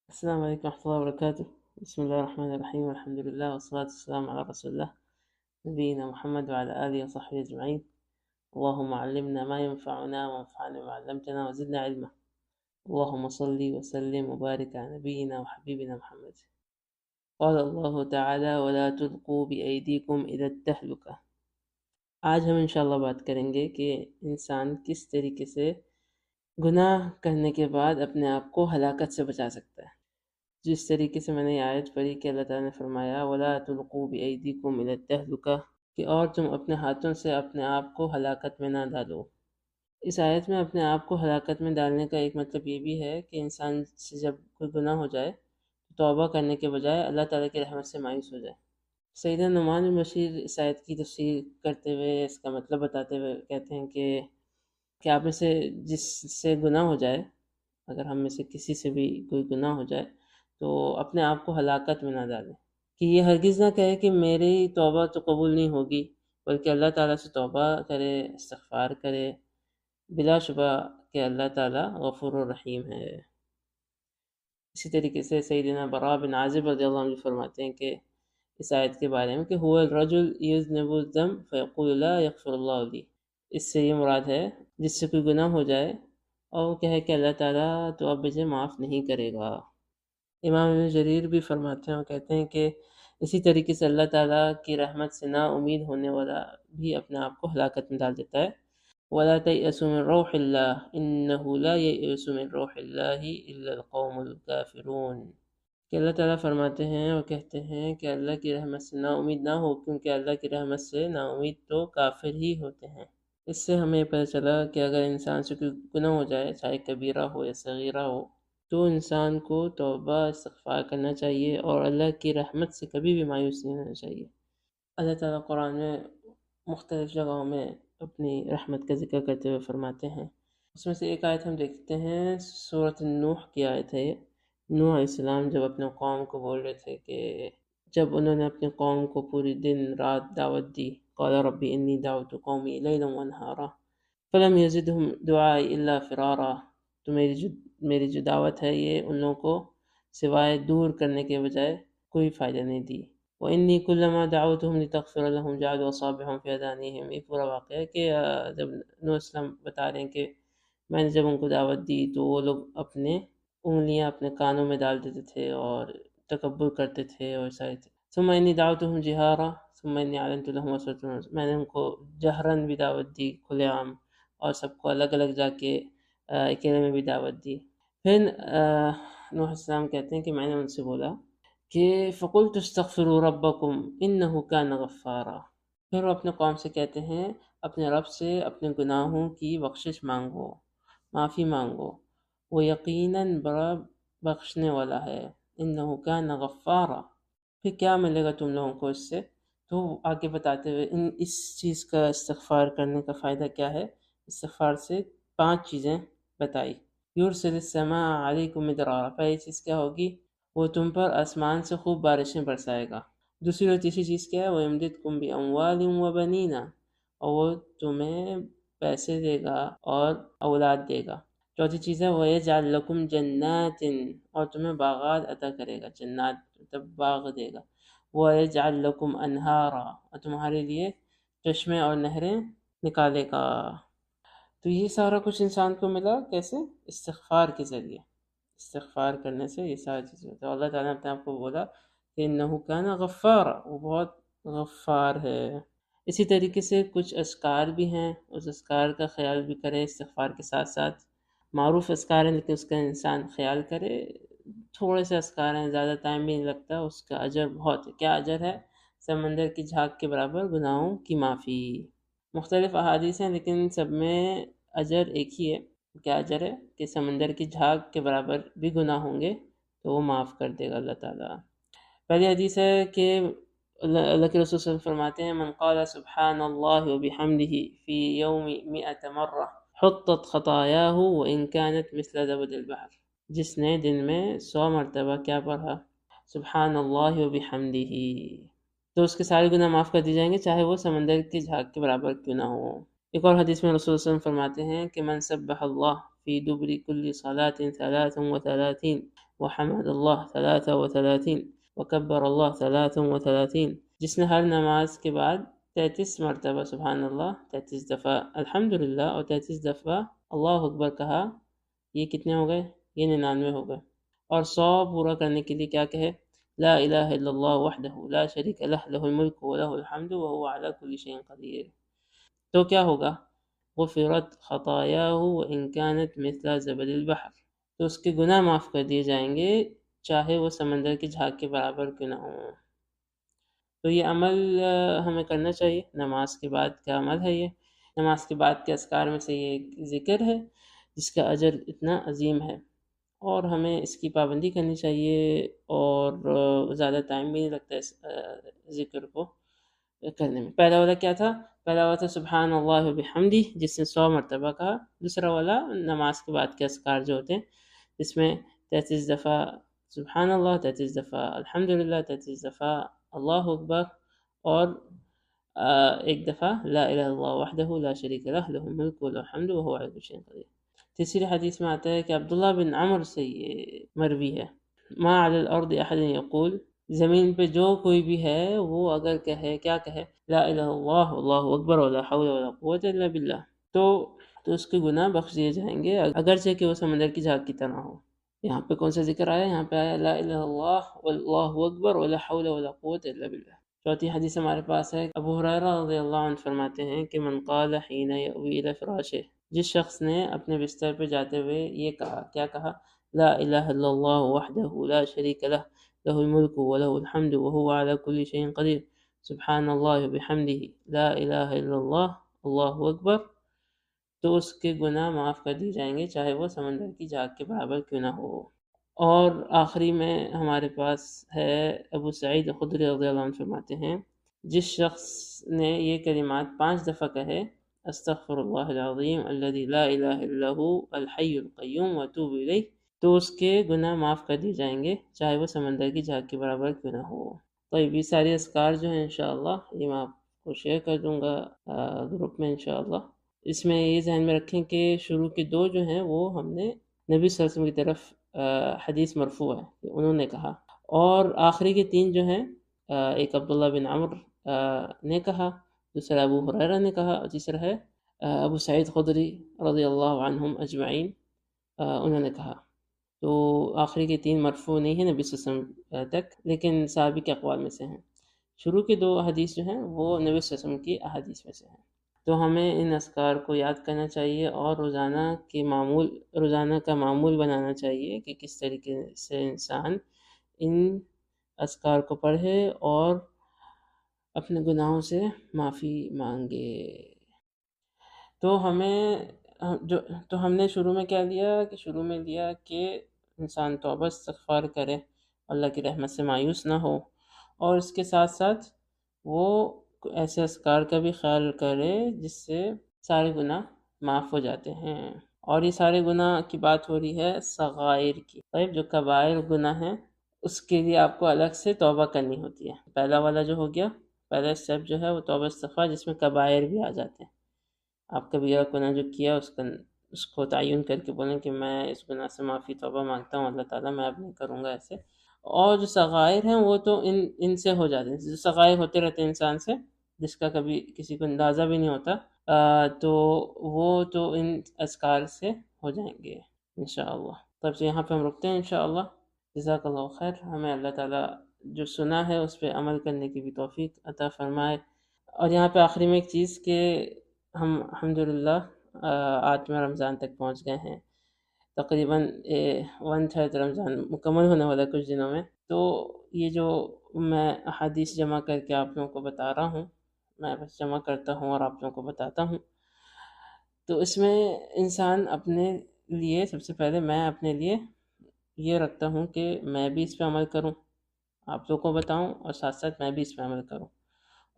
السلام عليكم ورحمة الله وبركاته. بسم الله الرحمن الرحيم والحمد لله والصلاة والسلام على رسول الله نبينا محمد وعلى آله وصحبه أجمعين. اللهم علمنا ما ينفعنا وانفعنا بما علمتنا وزدنا علما. اللهم صل وسلم وبارك على نبينا وحبيبنا محمد. قال الله تعالى ولا تلقوا بأيديكم إلى التهلكة. آج ہم انشاءاللہ بات کریں گے کہ انسان کس طریقے سے گناہ کرنے کے بعد اپنے آپ کو ہلاکت سے بچا سکتا ہے. جس طریقے سے میں نے یہ آیت پڑھی کہ اللہ تعالیٰ نے فرمایا وَلَا تُلْقُوا بِأَيْدِيكُمْ إِلَى التَّهْلُكَةِ کہ اور تم اپنے ہاتھوں سے اپنے آپ کو ہلاکت میں نہ ڈالو. اس آیت میں اپنے آپ کو ہلاکت میں ڈالنے کا ایک مطلب یہ بھی ہے کہ انسان سے جب کوئی گناہ ہو جائے تو توبہ کرنے کے بجائے اللہ تعالیٰ کی رحمت سے مایوس ہو جائے. سیدنا نعمان بن بشیر اس آیت کی تفسیر کرتے ہوئے اس کا مطلب بتاتے ہوئے کہتے ہیں کہ آپ میں سے جس سے گناہ ہو جائے، اگر ہم میں سے کسی سے بھی کوئی گناہ ہو جائے تو اپنے آپ کو ہلاکت میں نہ ڈالیں، کہ یہ ہرگز نہ کہے کہ میری توبہ تو قبول نہیں ہوگی، بلکہ اللہ تعالیٰ سے توبہ کرے، استغفار کرے. بلا شبہ کہ اللہ تعالیٰ غفور الرحیم ہے. اسی طریقے سے سیدنا براء بن عازب رضی اللہ عنہ فرماتے ہیں کہ اس آیت کے بارے میں کہ هو الرجل یذنب الذنب فیقول لا یغفر اللہ لی، اس سے یہ مراد ہے جس سے کوئی گناہ ہو جائے اور وہ کہے کہ اللہ تعالیٰ تو اب مجھے معاف نہیں کرے گا. امام ابن جریر بھی فرماتے ہیں اور کہتے ہیں کہ اسی طریقے سے اللہ تعالیٰ کی رحمت سے نا امید ہونے والا بھی اپنے آپ کو ہلاکت میں ڈال دیتا ہے. وَلَا تَيْأَسُوا مِن رَوْحِ اللَّهِ إِنَّهُ لَا يَيْأَسُ مِن رَوْحِ اللَّهِ إِلَّا الْقَوْمُ الْكَافِرُونَ کہ اللہ تعالیٰ فرماتے ہیں اور کہتے ہیں کہ اللہ کی رحمت سے نا امید نہ ہو، کیونکہ اللہ کی رحمت سے نا امید تو کافر ہی ہوتے ہیں. اس سے ہمیں پتہ چلا کہ اگر انسان سے کوئی گناہ ہو جائے، چاہے کبیرہ ہو یا صغیرہ ہو، تو انسان کو توبہ استغفار کرنا چاہیے اور اللہ کی رحمت سے کبھی بھی مایوس نہیں ہونا چاہیے. اللہ تعالیٰ قرآن میں مختلف جگہوں میں اپنی رحمت کا ذکر کرتے ہوئے فرماتے ہیں. اس میں سے ایک آیت ہم دیکھتے ہیں، سورۃ نوح کی آیت ہے. نوح علیہ السلام جب اپنے قوم کو بول رہے تھے کہ جب انہوں نے اپنے قوم کو پوری دن رات دعوت دی، قال رب انی دعوت قومی لیلا ونہارا فلم یزدہم دعائی الا فرارا، تو میری جو دعوت ہے یہ ان لوگوں کو سوائے دور کرنے کے بجائے کوئی فائدہ نہیں دی. وَإِنِّي كُلَّمَا دَعَوْتُهُمْ لِتَغْفِرَ لَهُمْ جَعَلُوا أَصَابِعَهُمْ فِي آذَانِهِمْ. یہ پورا واقعہ ہے کہ جب نوح اسلام بتا رہے ہیں کہ میں نے جب ان کو دعوت دی تو وہ لوگ اپنے انگلیاں اپنے کانوں میں ڈال دیتے تھے اور تکبر کرتے تھے اور سارے تھے. ثُمَّ إِنِّي دَعَوْتُهُمْ جِهَارًا ثُمَّ إِنِّي أَعْلَنْتُ لَهُمْ وَأَسْرَرْتُ، میں نے ان کو جہراً بھی دعوت دی، کھلے عام، اور سب کو الگ الگ جا کے اکیلے میں بھی دعوت دی. پھر نوح السلام کہتے ہیں کہ میں نے ان سے بولا کہ فَقُلْتُ اسْتَغْفِرُوا رَبَّكُمْ إِنَّهُ كَانَ غَفَّارًا. پھر وہ اپنے قوم سے کہتے ہیں اپنے رب سے اپنے گناہوں کی بخشش مانگو، معافی مانگو، وہ یقیناً بڑا بخشنے والا ہے. إِنَّهُ كَانَ غَفَّارًا. پھر کیا ملے گا تم لوگوں کو اس سے؟ تو آگے بتاتے ہوئے اس چیز کا استغفار کرنے کا فائدہ کیا ہے. استغفار سے 5 چیزیں بتائی. یرسل السماء علیکم مدرارا، پہلی چیز کیا ہوگی؟ وہ تم پر آسمان سے خوب بارشیں برسائے گا. دوسری اور تیسری چیز کیا ہے؟ وَيُمْدِدْكُمْ بِأَمْوَالٍ وَبَنِينَ، اور وہ تمہیں پیسے دے گا اور اولاد دے گا. چوتھی چیز ہے وَيَجْعَلْ لَكُمْ جَنَّاتٍ، اور تمہیں باغات عطا کرے گا، جنات مطلب باغ دے گا. وَيَجْعَلْ لَكُمْ أَنْهَارًا، اور تمہارے لیے چشمے اور نہریں نکالے گا. تو یہ سارا کچھ انسان کو ملا کیسے؟ استغفار کے ذریعے. استغفار کرنے سے یہ ساری چیزیں ہوتا ہے. اللہ تعالیٰ نے اپنے آپ کو بولا کہ انہ کان غفارا، وہ بہت غفار ہے. اسی طریقے سے کچھ اذکار بھی ہیں، اس اذکار کا خیال بھی کرے استغفار کے ساتھ ساتھ. معروف اذکار ہیں لیکن اس کا انسان خیال کرے. تھوڑے سے اذکار ہیں، زیادہ ٹائم بھی نہیں لگتا، اس کا اجر بہت ہے. کیا اجر ہے؟ سمندر کی جھاگ کے برابر گناہوں کی معافی. مختلف احادیث ہیں لیکن سب میں اجر ایک ہی ہے. کیا اجر ہے؟ کہ سمندر کی جھاگ کے برابر بھی گناہ ہوں گے تو وہ معاف کر دے گا اللہ تعالیٰ. پہلی حدیث ہے کہ اللہ کے رسول صلی اللہ علیہ وسلم فرماتے ہیں من قال سبحان اللہ وبحمدہ فی یوم 100 مرہ حطت خطایاہ وان كانت مثل زبد البحر. جس نے دن میں 100 مرتبہ کیا پڑھا؟ سبحان اللہ وبحمدہ، تو اس کے سارے گناہ معاف کر دی جائیں گے چاہے وہ سمندر کی جھاگ کے برابر کیوں نہ ہو. ایک اور حدیث میں رسول صلی اللہ علیہ وسلم فرماتے ہیں کہ من سبح اللہ فی دبر کل صلاۃ 33 وحمد اللہ 33 وکبر اللہ 33، جس نے ہر نماز کے بعد 33 مرتبہ سبحان اللہ، 33 دفعہ الحمدللہ اور 33 دفعہ اللہ اکبر کہا، یہ کتنے ہو گئے؟ یہ 99 ہو گئے۔ اور 100 پورا کرنے کے لیے کیا کہے؟ لا الہ الا اللہ وحدہ لا شریک لہ لہ الملک ولہ الحمد وہو علی کل شیء قدیر۔ تو کیا ہوگا؟ غفرت خطایاہ وان کانت مثل زبد البحر، تو اس کے گناہ معاف کر دیے جائیں گے چاہے وہ سمندر کی جھاگ کے برابر کیوں نہ ہوں۔ تو یہ عمل ہمیں کرنا چاہیے۔ نماز کے بعد کا عمل ہے یہ، نماز کے بعد کے اذکار میں سے یہ ایک ذکر ہے جس کا اجر اتنا عظیم ہے، اور ہمیں اس کی پابندی کرنی چاہیے، اور زیادہ ٹائم بھی نہیں لگتا اس ذکر کو کرنے میں۔ پہلا والا کیا تھا؟ پہلا والا تھا سبحان اللہ وبحمدہ، جس نے 100 مرتبہ کہا۔ دوسرا والا نماز کے بعد کے اذکار جو ہوتے ہیں، جس میں 33 دفعہ سبحان اللہ، 33 دفعہ الحمدللہ، 33 دفعہ اللہ اکبر، اور ایک دفعہ لا الہ الا اللہ وحدہ لا شریک لہ لہ الملک ولہ الحمد وہو علی کل شیء قدیر۔ تیسری حدیث میں آتا ہے کہ عبداللہ بن عمر سے یہ مروی ہے، ما علی الارض احد یقول، زمین پہ جو کوئی بھی ہے وہ اگر کہے، کیا کہے؟ لا الہ الا اللہ اللہ اکبر ولا حول ولا قوت الا باللہ، تو اس کے گناہ بخش دیے جائیں گے اگرچہ کہ وہ سمندر کی جھاگ کی طرح ہو۔ یہاں پہ کون سا ذکر آیا؟ یہاں پہ آیا لا الہ الا اللہ واللہ اکبر ولا حول ولا قوت الا باللہ۔ چوتھی حدیث ہمارے پاس ہے، ابو ہریرہ رضی اللہ عنہ فرماتے ہیں کہ من قال حین یأوی الی فراشہ، جس شخص نے اپنے بستر پہ جاتے ہوئے یہ کہا، کیا کہا؟ لا الہ الا اللہ وحدہ لا شریک لہ لہ الملک ولہ الحمد وہو علی کل شیء قدیر، سبحان اللہ وبحمدہ، لا الہ الا اللہ اللہ اکبر، تو اس کے گناہ معاف کر دی جائیں گے چاہے وہ سمندر کی جھاگ کے برابر کیوں نہ ہو۔ اور آخری میں ہمارے پاس ہے، ابو سعید خدری رضی اللہ عنہ فرماتے ہیں، جس شخص نے یہ کلمات 5 دفعہ کہے، استغفر اللہ العظیم الذی لا الہ الا هو الحی القیوم واتوب الیہ، تو اس کے گناہ معاف کر دی جائیں گے چاہے وہ سمندر کی جھاگ کے برابر کیوں نہ ہو۔ طيب یہ ساری اذکار جو ہیں انشاءاللہ یہ میں آپ کو شیئر کر دوں گا گروپ میں انشاءاللہ۔ اس میں یہ ذہن میں رکھیں کہ شروع کے 2 جو ہیں وہ ہم نے نبی صلی اللہ علیہ وسلم کی طرف حدیث مرفوع ہے کہ انہوں نے کہا، اور آخری کے 3 جو ہیں، ایک عبداللہ بن عمر نے کہا، دوسرا ابو ہریرہ نے کہا، اور تیسرا ہے ابو سعید خدری رضی اللہ عنہم اجمعین، انہوں نے کہا۔ تو آخری کے 3 مرفوع نہیں ہیں نبی صلی اللہ علیہ وسلم تک، لیکن صحابی کے اقوال میں سے ہیں۔ شروع کے 2 حدیث جو ہیں وہ نبی صلی اللہ علیہ وسلم کی احادیث میں سے ہیں۔ تو ہمیں ان اذکار کو یاد کرنا چاہیے، اور روزانہ کا معمول بنانا چاہیے کہ کس طریقے سے انسان ان اذکار کو پڑھے اور اپنے گناہوں سے معافی مانگے۔ تو ہم نے شروع میں کیا لیا کہ انسان توبہ استغفار کرے، اللہ کی رحمت سے مایوس نہ ہو، اور اس کے ساتھ ساتھ وہ ایسے اذکار کا بھی خیال کرے جس سے سارے گناہ معاف ہو جاتے ہیں۔ اور یہ سارے گناہ کی بات ہو رہی ہے صغائر کی، طيب جو کبائر گناہ ہیں اس کے لیے آپ کو الگ سے توبہ کرنی ہوتی ہے۔ پہلا والا جو ہو گیا، پہلا اسٹیپ جو ہے وہ توبہ استغفار، جس میں کبائر بھی آ جاتے ہیں۔ آپ کبیرہ گناہ جو کیا اس کو تعین کر کے بولیں کہ میں اس گناہ سے معافی توبہ مانگتا ہوں اللہ تعالیٰ، میں اب نہیں کروں گا ایسے۔ اور جو صغائر ہیں وہ تو ان سے ہو جاتے ہیں، جو صغائر ہوتے رہتے ہیں انسان سے، جس کا کبھی کسی کو اندازہ بھی نہیں ہوتا، تو وہ تو ان اذکار سے ہو جائیں گے انشاءاللہ۔ تب سے یہاں پہ ہم رکتے ہیں انشاءاللہ۔ جزاک اللہ خیر، ہمیں اللہ تعالیٰ جو سنا ہے اس پہ عمل کرنے کی بھی توفیق عطا فرمائے۔ اور یہاں پہ آخری میں ایک چیز کہ ہم الحمدللہ 8ویں رمضان تک پہنچ گئے ہیں، تقریباً 1/3 رمضان مکمل ہونے والا ہے کچھ دنوں میں۔ تو یہ جو میں احادیث جمع کر کے آپ لوگوں کو بتا رہا ہوں، میں بس جمع کرتا ہوں اور آپ لوگوں کو بتاتا ہوں، تو اس میں انسان اپنے لیے، سب سے پہلے میں اپنے لیے یہ رکھتا ہوں کہ میں بھی اس پہ عمل کروں، آپ لوگوں کو بتاؤں، اور ساتھ ساتھ میں بھی اس پہ عمل کروں۔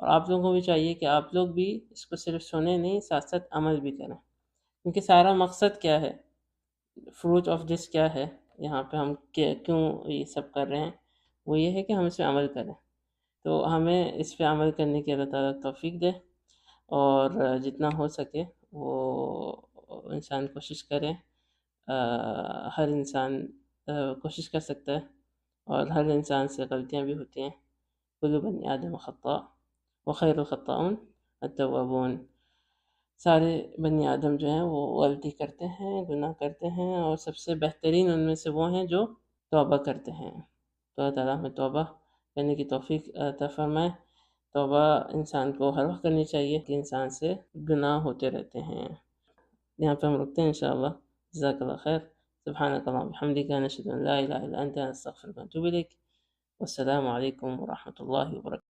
اور آپ لوگوں کو بھی چاہیے کہ آپ لوگ بھی اس کو صرف سنیں نہیں، ساتھ ساتھ عمل بھی کریں، کیونکہ سارا مقصد کیا ہے، فروٹ آف دس کیا ہے، یہاں پہ ہم کیوں یہ سب کر رہے ہیں، وہ یہ ہے کہ ہم اس پہ عمل کریں۔ تو ہمیں اس پہ عمل کرنے کی اللہ تعالیٰ توفیق دے، اور جتنا ہو سکے وہ انسان کوشش کرے، ہر انسان کوشش کر سکتا ہے، اور ہر انسان سے غلطیاں بھی ہوتی ہیں. کل بنی آدم خطاء وخیر الخطاؤن التوابون. سارے بنی آدم جو ہیں وہ غلطی کرتے ہیں، گناہ کرتے ہیں، اور سب سے بہترین ان میں سے وہ ہیں جو توبہ کرتے ہیں. تو اللہ تعالیٰ ہمیں توبہ کرنے کی توفیق عطا فرمائے. توبہ انسان کو ہر وقت کرنی چاہیے کہ انسان سے گناہ ہوتے رہتے ہیں. یہاں پہ ہم رکتے ہیں انشاءاللہ. جزاک اللہ خیر. سبحانک اللہم وبحمدک نشہد ان لا الہ الا انت نستغفرک ونتوب الیک. والسلام علیکم ورحمۃ اللہ وبرکاتہ.